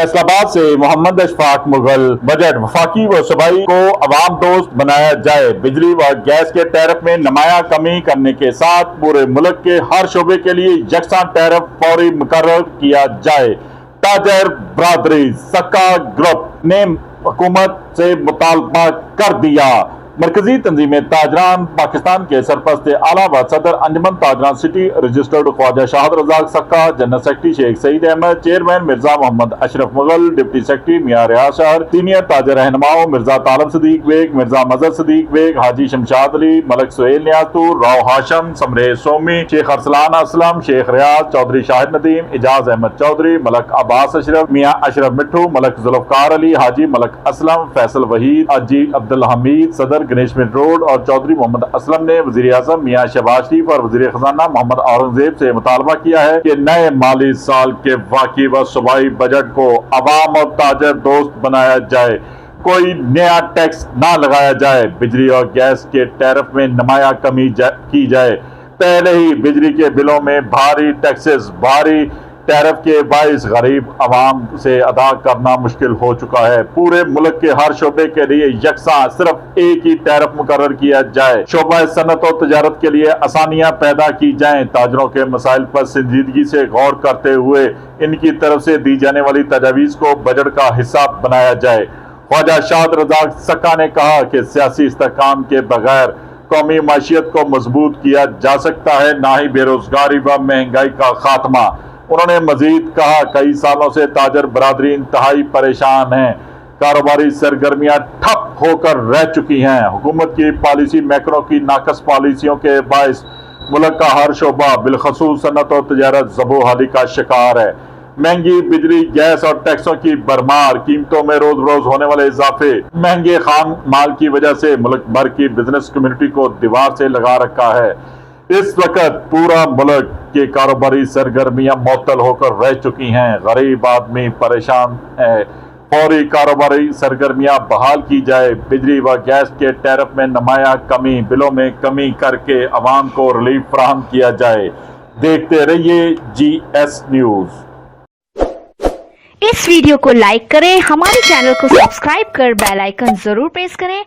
फैसलाबाद से मोहम्मद अशफाक मुगल। बजट वफाकी व सूबाई को अवाम दोस्त बनाया जाए, बिजली व गैस के टैरिफ में नुमाया कमी करने के साथ पूरे मुल्क के हर शोबे के लिए यकसा टैरिफ फौरी मुकर्रर किया जाए। ताजर बरादरी सक्का ग्रुप ने हुकूमत से मुतालबा कर दिया। मरकजी तंजीम ताजरान पाकिस्तान के सरपरस्त आला व सदर अंजमन ताजरान city registered Khawaja Shahid Razzaq Sakka, general secretary Sheikh Saeed Ahmad, chairman Mirza Muhammad Ashraf Mughal, deputy secretary Mian Riaz शहर, सीनियर ताजर रहनुमाओं मिर्जा तालब सदीक बेग, मिर्जा मजहर सदीक बेग, हाजी शमशाद अली, मलक सुहेल नियाजपुर, राव हाशम, समरे सोमी, शेख अरसलान असलम, शेख रियाज, चौधरी शाहिद नदीम, इजाज अहमद चौधरी, मलक अब्बास अशरफ, मियां अशरफ मिट्ठू, मलक जुल्फकार अली, हाजी मलक असलम, फैसल वहीद, हाजी अब्दुल हमीद सदर गणेश मिल रोड और चौधरी मोहम्मद असलम ने वजीर आजम मियां शहबाज शरीफ और वजीर खजाना मोहम्मद औरंगजेब से मुतालबा किया है कि नए माली साल के वाकई व सूबाई बजट को अवाम और ताजर दोस्त बनाया जाए, कोई नया टैक्स ना लगाया जाए, बिजली और गैस के टैरिफ में नुमाया कमी की जाए। पहले ही बिजली के बिलों में भारी टैक्सेस, भारी टैरिफ के बाइस गरीब आवाम से अदा करना मुश्किल हो चुका है। पूरे मुल्क के हर शोबे के लिए यकसा सिर्फ एक ही टैरिफ मुकर्रर किया जाए। शोबा सनत और तजारत के लिए आसानियां पैदा की जाएं। ताजरों के मसाइल पर संजीदगी से गौर करते हुए इनकी तरफ से दी जाने वाली तजावीज़ को बजट का हिस्सा बनाया जाए। ख्वाजा शाहद रजाक सक्का ने कहा कि सियासी इस्तेहकाम के बगैर कौमी माशियत को मजबूत किया जा सकता है, ना ही बेरोजगारी व महंगाई का खात्मा। उन्होंने मजीद कहा, कई सालों से ताजर बरादरी इंतहाई परेशान है, कारोबारी सरगर्मियां ठप होकर रह चुकी हैं। हुकूमत की पॉलिसी मेकरों की नाकस पॉलिसियों के बायस मुल्क का हर शोबा बिलखसूस सनत और तजारत ज़बोहाली का शिकार है। महंगी बिजली, गैस और टैक्सों की भरमार, कीमतों में रोज रोज होने वाले इजाफे, महंगे खाम माल की वजह से मुल्क भर की बिजनेस कम्युनिटी को दीवार से लगा रखा है। इस वक्त पूरा मुल्क की कारोबारी सरगर्मियां मुअत्तल होकर रह चुकी हैं। गरीब आदमी परेशान है। फौरी कारोबारी सरगर्मियां बहाल की जाए। बिजली व गैस के टैरिफ में नुमाया कमी, बिलों में कमी करके अवाम को रिलीफ फराहम किया जाए। देखते रहिए GS न्यूज। इस वीडियो को लाइक करें, हमारे चैनल को सब्सक्राइब कर बेल आइकन जरूर प्रेस करें